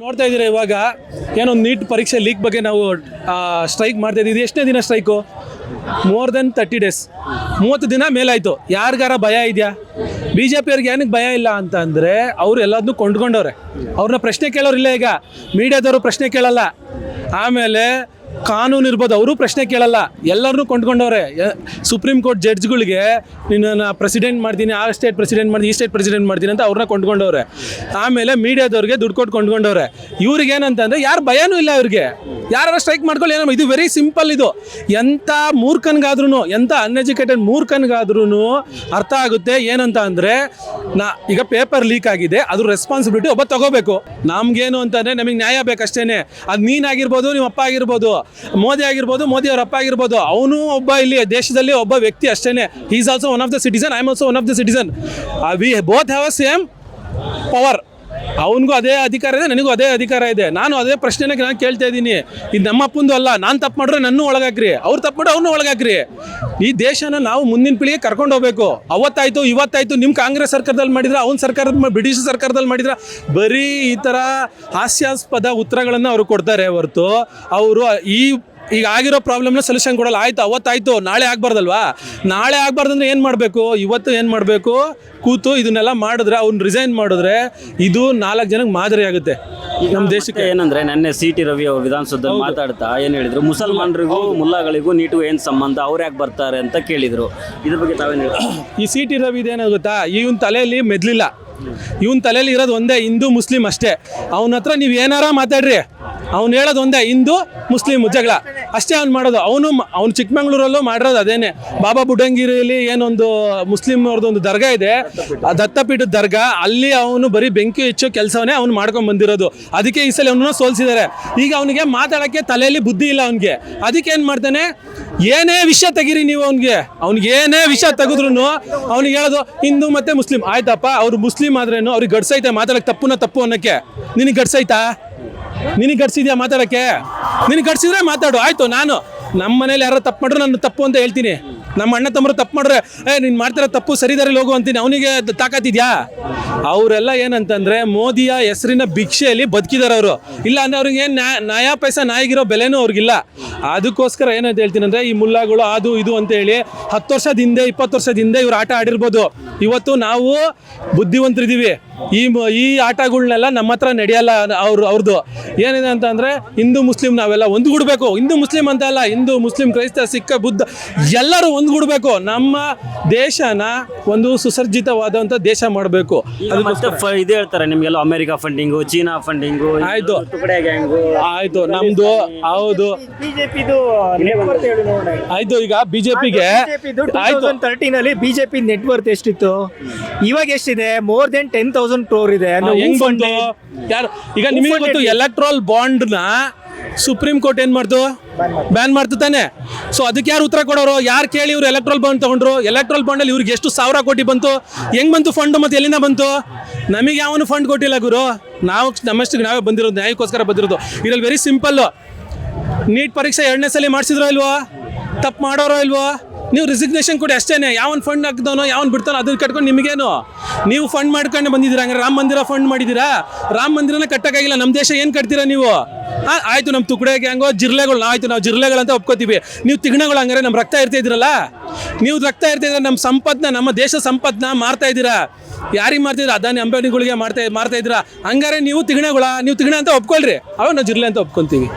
ನೋಡ್ತಾ ಇದ್ದೀರಾ ಇವಾಗ ಏನೊಂದು ನೀಟ್ ಪರೀಕ್ಷೆ ಲೀಕ್ ಬಗ್ಗೆ ನಾವು ಸ್ಟ್ರೈಕ್ ಮಾಡ್ತಾ ಇದ್ದೀವಿ. ಎಷ್ಟನೇ ದಿನ ಸ್ಟ್ರೈಕು? ಮೋರ್ ದೆನ್ 30 days, 30 ದಿನ ಮೇಲಾಯಿತು. ಯಾರಿಗಾರ ಭಯ ಇದೆಯಾ? ಬಿ ಜೆ ಪಿಯವ್ರಿಗೆ ಏನಕ್ಕೆ ಭಯ ಇಲ್ಲ ಅಂತ ಅಂದರೆ ಅವರು ಎಲ್ಲದನ್ನೂ ಕೊಂಡ್ಕೊಂಡವ್ರೆ. ಅವ್ರನ್ನ ಪ್ರಶ್ನೆ ಕೇಳೋರಿಲ್ಲ. ಈಗ ಮೀಡಿಯಾದವರು ಪ್ರಶ್ನೆ ಕೇಳಲ್ಲ. ಆಮೇಲೆ ಕಾನೂನು ಇರ್ಬೋದು, ಅವರು ಪ್ರಶ್ನೆ ಕೇಳಲ್ಲ. ಎಲ್ಲರನ್ನೂ ಕೊಂಡ್ಕೊಂಡವ್ರೆ. ಸುಪ್ರೀಂ ಕೋರ್ಟ್ ಜಡ್ಜ್ಗಳಿಗೆ ನಿನ್ನನ್ನು ಪ್ರೆಸಿಡೆಂಟ್ ಮಾಡ್ತೀನಿ, ಆ ಸ್ಟೇಟ್ ಪ್ರೆಸಿಡೆಂಟ್ ಮಾಡ್ತೀನಿ, ಈ ಸ್ಟೇಟ್ ಪ್ರೆಸಿಡೆಂಟ್ ಮಾಡ್ತೀನಿ ಅಂತ ಅವ್ರನ್ನ ಕೊಂಡ್ಕೊಂಡವ್ರೆ. ಆಮೇಲೆ ಮೀಡಿಯಾದವ್ರಿಗೆ ದುಡ್ಡು ಕೊಟ್ಟು ಕೊಂಡ್ಕೊಂಡವ್ರೆ. ಇವ್ರಿಗೆ ಏನಂತಂದರೆ ಯಾರು ಭಯನೂ ಇಲ್ಲ. ಇವ್ರಿಗೆ ಯಾರು ಸ್ಟ್ರೈಕ್ ಮಾಡ್ಕೊಳ್ಳಿ, ಏನೋ ಇದು ವೆರಿ ಸಿಂಪಲ್. ಇದು ಎಂಥ ಮೂರ್ಖನ್ಗಾದ್ರೂ, ಎಂಥ ಅನ್ಎಜುಕೇಟೆಡ್ ಮೂರ್ಖನ್ಗಾದ್ರೂ ಅರ್ಥ ಆಗುತ್ತೆ. ಏನಂತ ಅಂದರೆ ಈಗ ಪೇಪರ್ ಲೀಕ್ ಆಗಿದೆ, ಅದ್ರ ರೆಸ್ಪಾನ್ಸಿಬಿಲಿಟಿ ಒಬ್ಬ ತಗೋಬೇಕು. ನಮ್ಗೇನು ಅಂತಂದರೆ ನಮಗೆ ನ್ಯಾಯ ಬೇಕಷ್ಟೇ. ಅದು ನೀನಾಗಿರ್ಬೋದು, ನಿಮ್ಮ ಅಪ್ಪ ಆಗಿರ್ಬೋದು, ಮೋದಿ ಆಗಿರ್ಬೋದು, ಮೋದಿ ಅವ್ರ ಅಪ್ಪ ಆಗಿರ್ಬೋದು, ಅವನು ಒಬ್ಬ ಇಲ್ಲಿ ದೇಶದಲ್ಲಿ ಒಬ್ಬ ವ್ಯಕ್ತಿ ಅಷ್ಟೇ. He is also one of the citizen, I am also one of the citizen. We both have a same power. ಅವನಿಗೂ ಅದೇ ಅಧಿಕಾರ ಇದೆ, ನನಗೂ ಅದೇ ಅಧಿಕಾರ ಇದೆ. ನಾನು ಅದೇ ಪ್ರಶ್ನೆನ ನಾನು ಕೇಳ್ತಾ ಇದ್ದೀನಿ. ಇದು ನಮ್ಮ ಅಪ್ಪಂದು ಅಲ್ಲ. ನಾನು ತಪ್ಪು ಮಾಡಿದ್ರೆ ನನ್ನೂ ಒಳಗಾಕ್ರಿ, ಅವ್ರು ತಪ್ಪು ಮಾಡಿದ್ರೆ ಅವ್ರನ್ನೂ ಒಳಗಾಕ್ರಿ. ಈ ದೇಶನ ನಾವು ಮುಂದಿನ ಪೀಳಿಗೆ ಕರ್ಕೊಂಡು ಹೋಗ್ಬೇಕು. ಅವತ್ತಾಯಿತು ಇವತ್ತಾಯಿತು. ನಿಮ್ಮ ಕಾಂಗ್ರೆಸ್ ಸರ್ಕಾರದಲ್ಲಿ ಮಾಡಿದ್ರೆ, ಅವ್ನ ಸರ್ಕಾರದ ಬ್ರಿಟಿಷ್ ಸರ್ಕಾರದಲ್ಲಿ ಮಾಡಿದ್ರೆ, ಬರೀ ಈ ಥರ ಹಾಸ್ಯಾಸ್ಪದ ಉತ್ತರಗಳನ್ನು ಅವರು ಕೊಡ್ತಾರೆ ಹೊರತು ಅವರು ಈಗ ಆಗಿರೋ ಪ್ರಾಬ್ಲಮ್ನ ಸೊಲ್ಯೂಷನ್ ಕೊಡಲ್ಲ. ಆಯಿತು, ಅವತ್ತಾಯಿತು, ನಾಳೆ ಆಗಬಾರ್ದಲ್ವಾ? ನಾಳೆ ಆಗಬಾರ್ದಂದ್ರೆ ಏನು ಮಾಡಬೇಕು? ಇವತ್ತು ಏನು ಮಾಡಬೇಕು? ಕೂತು ಇದನ್ನೆಲ್ಲ ಮಾಡಿದ್ರೆ, ಅವ್ನು ರಿಸೈನ್ ಮಾಡಿದ್ರೆ ಇದು 4 ಜನಕ್ಕೆ ಮಾದರಿ ಆಗುತ್ತೆ ನಮ್ಮ ದೇಶಕ್ಕೆ. ಏನಂದ್ರೆ ನೆನ್ನೆ CT ರವಿ ಅವರು ವಿಧಾನಸೌಧದಲ್ಲಿ ಮಾತಾಡ್ತಾ ಏನು ಹೇಳಿದ್ರು, ಮುಸಲ್ಮಾನರಿಗೂ ಮುಲ್ಲಾಗಳಿಗೂ ನೀಟು ಏನು ಸಂಬಂಧ, ಅವ್ರು ಯಾಕೆ ಬರ್ತಾರೆ ಅಂತ ಕೇಳಿದ್ರು. ಇದ್ರ ಬಗ್ಗೆ ತಾವೇನು ಹೇಳಿದ್ರು? ಈ CT ರವಿ ಇದೇನೋ ಗೊತ್ತಾ, ಇವನ್ ತಲೆಯಲ್ಲಿ ಮೆದ್ಲಿಲ್ಲ. ಇವನ್ ತಲೆಯಲ್ಲಿ ಇರೋದು ಒಂದೇ, ಹಿಂದೂ ಮುಸ್ಲಿಂ ಅಷ್ಟೇ. ಅವನ ಹತ್ರ ನೀವು ಏನಾರ ಮಾತಾಡ್ರಿ, ಅವ್ನು ಹೇಳೋದು ಒಂದೇ, ಹಿಂದೂ ಮುಸ್ಲಿಂ ಜಗಳ ಅಷ್ಟೇ ಅವ್ನು ಮಾಡೋದು. ಅವನು ಚಿಕ್ಕಮಂಗ್ಳೂರಲ್ಲೂ ಮಾಡಿರೋದು ಅದೇನೆ. ಬಾಬಾ ಬುಡಂಗಿರಿಯಲ್ಲಿ ಏನೊಂದು ಮುಸ್ಲಿಂ ಅವ್ರದ್ದು ಒಂದು ದರ್ಗಾ ಇದೆ, ದತ್ತಪೀಠದ ದರ್ಗಾ, ಅಲ್ಲಿ ಅವನು ಬರೀ ಬೆಂಕಿ ಹೆಚ್ಚೋ ಕೆಲಸವನ್ನೇ ಅವ್ನು ಮಾಡ್ಕೊಂಡು ಬಂದಿರೋದು. ಅದಕ್ಕೆ ಈ ಸಲ ಅವನನ್ನು ಸೋಲಿಸಿದ್ದಾರೆ. ಈಗ ಅವನಿಗೆ ಮಾತಾಡೋಕ್ಕೆ ತಲೆಯಲ್ಲಿ ಬುದ್ಧಿ ಇಲ್ಲ ಅವನಿಗೆ. ಅದಕ್ಕೆ ಏನು ಮಾಡ್ತಾನೆ, ಏನೇ ವಿಷಯ ತೆಗೀರಿ ನೀವು, ಅವ್ನಿಗೆ ಏನೇ ವಿಷಯ ತೆಗೆದ್ರು ಅವ್ನಿಗೆ ಹೇಳೋದು ಹಿಂದೂ ಮತ್ತು ಮುಸ್ಲಿಂ. ಆಯ್ತಪ್ಪ, ಅವ್ರು ಮುಸ್ಲಿಂ ಆದ್ರೇನು ಅವ್ರಿಗೆ ಗಡ್ಸೈತೆ ಮಾತಾಡೋಕ್ಕೆ? ತಪ್ಪು ಅನ್ನೋಕ್ಕೆ ನಿನಗೆ ಗಡ್ಸೈತಾ? ನಿನಗೆ ಗಡ್ಸಿದ್ಯಾ ಮಾತಾಡೋಕ್ಕೆ? ನಿನಗೆ ಗಡ್ಸಿದ್ರೆ ಮಾತಾಡು. ಆಯಿತು, ನಾನು ನಮ್ಮ ಮನೇಲಿ ಯಾರೋ ತಪ್ಪು ಮಾಡ್ರೆ ನಾನು ತಪ್ಪು ಅಂತ ಹೇಳ್ತೀನಿ. ನಮ್ಮ ಅಣ್ಣ ತಮ್ಮರು ತಪ್ಪು ಮಾಡ್ರೆ ನೀನು ಮಾಡ್ತಿರೋ ತಪ್ಪು ಸರಿದಾರಲ್ಲಿ ಹೋಗು ಅಂತೀನಿ. ಅವನಿಗೆ ತಾಕತ್ತಿದ್ಯಾ? ಅವರೆಲ್ಲ ಏನಂತಂದರೆ ಮೋದಿಯ ಹೆಸರಿನ ಭಿಕ್ಷೆಯಲ್ಲಿ ಬದುಕಿದ್ದಾರೆ ಅವರು. ಇಲ್ಲ ಅಂದರೆ ಅವ್ರಿಗೆ ಏನು ನಯಾ ಪೈಸಾ ನಾಯಿಗಿರೋ ಬೆಲೆನೂ ಅವ್ರಿಗಿಲ್ಲ. ಅದಕ್ಕೋಸ್ಕರ ಏನಂತ ಹೇಳ್ತೀನಿ ಅಂದರೆ, ಈ ಮುಲ್ಲಾಗಳು ಅದು ಇದು ಅಂತೇಳಿ 10 ವರ್ಷದ ಹಿಂದೆ 20 ವರ್ಷದ ಹಿಂದೆ ಇವ್ರು ಆಟ ಆಡಿರ್ಬೋದು. ಇವತ್ತು ನಾವು ಬುದ್ಧಿವಂತರಿದ್ದೀವಿ. ಈ ಆಟಗಳನ್ನೆಲ್ಲ ನಮ್ಮ ಹತ್ರ ನಡೆಯಲ್ಲ. ಅವ್ರದ್ದು ಏನಿದೆ ಅಂತಂದರೆ ಹಿಂದೂ ಮುಸ್ಲಿಂ ನಾವೆಲ್ಲ ಒಂದುಗೂಡಬೇಕು. ಹಿಂದೂ ಮುಸ್ಲಿಂ ಅಂತ ಅಲ್ಲ, ಹಿಂದೂ ಮುಸ್ಲಿಂ ಕ್ರೈಸ್ತ ಸಿಖ್ ಬುದ್ಧ ಎಲ್ಲರೂ ಒಂದುಗೂಡಬೇಕು. ನಮ್ಮ ದೇಶನ ಒಂದು ಸುಸರ್ಜಿತವಾದಂಥ ದೇಶ ಮಾಡಬೇಕು. ಇದು ಹೇಳ್ತಾರೆ ನಿಮಗೆಲ್ಲ ಅಮೆರಿಕ ಫಂಡಿಂಗು, ಚೀನಾ ಫಂಡಿಂಗು, ಆಯಿತು ಆಯಿತು ನಮ್ಮದು ಹೌದು ಆಯಿತು. ಈಗ ಬಿಜೆಪಿಗೆ 2013 ಬಿಜೆಪಿ ನೆಟ್ವರ್ತ್ ಎಷ್ಟಿತ್ತು, ಇವಾಗ ಎಷ್ಟಿದೆ? ಮೋರ್ ದೆನ್ 10,000 crore ಇದೆ. ಹೆಂಗ್ ಬಂತು? ಯಾರು ಈಗ ನಿಮಗೆ ಗೊತ್ತು, ಎಲೆಕ್ಟ್ರಲ್ ಬಾಂಡ್ನ ಸುಪ್ರೀಂ ಕೋರ್ಟ್ ಏನು ಮಾಡ್ತು? ಬ್ಯಾನ್ ಮಾಡ್ತು ತಾನೆ. ಸೊ ಅದಕ್ಕೆ ಯಾರು ಉತ್ತರ ಕೊಡೋರು? ಯಾರು ಕೇಳಿ ಇವ್ರು ಎಲೆಕ್ಟ್ರಲ್ ಬಾಂಡ್ ತಗೊಂಡ್ರು? ಎಲೆಕ್ಟ್ರಲ್ ಬಾಂಡಲ್ಲಿ ಇವ್ರಿಗೆ ಎಷ್ಟು 1000 ಕೋಟಿ ಬಂತು? ಹೆಂಗೆ ಬಂತು ಫಂಡ್? ಮತ್ತು ಎಲ್ಲಿಂದ ಬಂತು? ನಮಗೆ ಯಾವನು ಫಂಡ್ ಕೊಟ್ಟಿಲ್ಲ ಗುರು. ನಾವು ನಮ್ಮಷ್ಟಿಗೆ ನಾವೇ ಬಂದಿರೋದು, ನ್ಯಾಯಕ್ಕೋಸ್ಕರ ಬಂದಿರೋದು. ಇದರಲ್ಲಿ ವೆರಿ ಸಿಂಪಲ್ಲು. ನೀಟ್ ಪರೀಕ್ಷೆ 2ನೇ ಸಲ ಮಾಡಿಸಿದ್ರೋ ಇಲ್ವೋ? ತಪ್ಪು ಮಾಡೋರೋ ಇಲ್ವೋ? ನೀವು ರಿಸಿಗ್ನೇಷನ್ ಕೊಡಿ ಅಷ್ಟೇ. ಯಾವನ್ ಫಂಡ್ ಹಾಕ್ತಾನೋ ಯಾವನ್ ಬಿಡ್ತಾನೋ ಅದನ್ನ ಕಟ್ಕೊಂಡು ನಿಮಗೇನು? ನೀವು ಫಂಡ್ ಮಾಡ್ಕೊಂಡು ಬಂದಿದ್ದೀರಾ. ಹಂಗಾರೆ ರಾಮ ಮಂದಿರ ಫಂಡ್ ಮಾಡಿದ್ದೀರಾ? ರಾಮ ಮಂದಿರನ ಕಟ್ಟಕ್ಕಾಗಿಲ್ಲ. ನಮ್ಮ ದೇಶ ಏನು ಕಟ್ತೀರಾ ನೀವು? ಆಯಿತು, ನಮ್ಮ ತುಕಡೆ ಗ್ಯಾಂಗೋ ಜಿರ್ಲೆಗಳು, ಆಯಿತು ನಾವು ಜಿರ್ಲೆಗಳಂತ ಒಪ್ಕೋತೀವಿ. ನೀವು ತಿಗಣಗಳು, ಹಂಗಾರೆ ನಮ್ಮ ರಕ್ತ ಇರ್ತಾ ಇದ್ದೀರಲ್ಲ. ನೀವು ರಕ್ತ ಇರ್ತಾ ಇದ್ರೆ ನಮ್ಮ ಸಂಪತ್ನ, ನಮ್ಮ ದೇಶ ಸಂಪತ್ನ ಮಾರ್ತಾ ಇದ್ದೀರಾ. ಯಾರಿಗೆ ಮಾರ್ತಿದ್ದೀರಾ? ಅದಾನಿ ಅಂಬಾನಿಗಳಿಗೆ ಮಾರ್ತಾ ಇದ್ದೀರಾ. ಹಂಗಾರೆ ನೀವು ತಿಗಣಗಳ, ನೀವು ತಿಗಣ ಅಂತ ಒಪ್ಕೊಳ್ರಿ. ಅವಾಗ ನಾವು ಜಿರ್ಲೆ ಅಂತ ಒಪ್ಕೊತೀವಿ.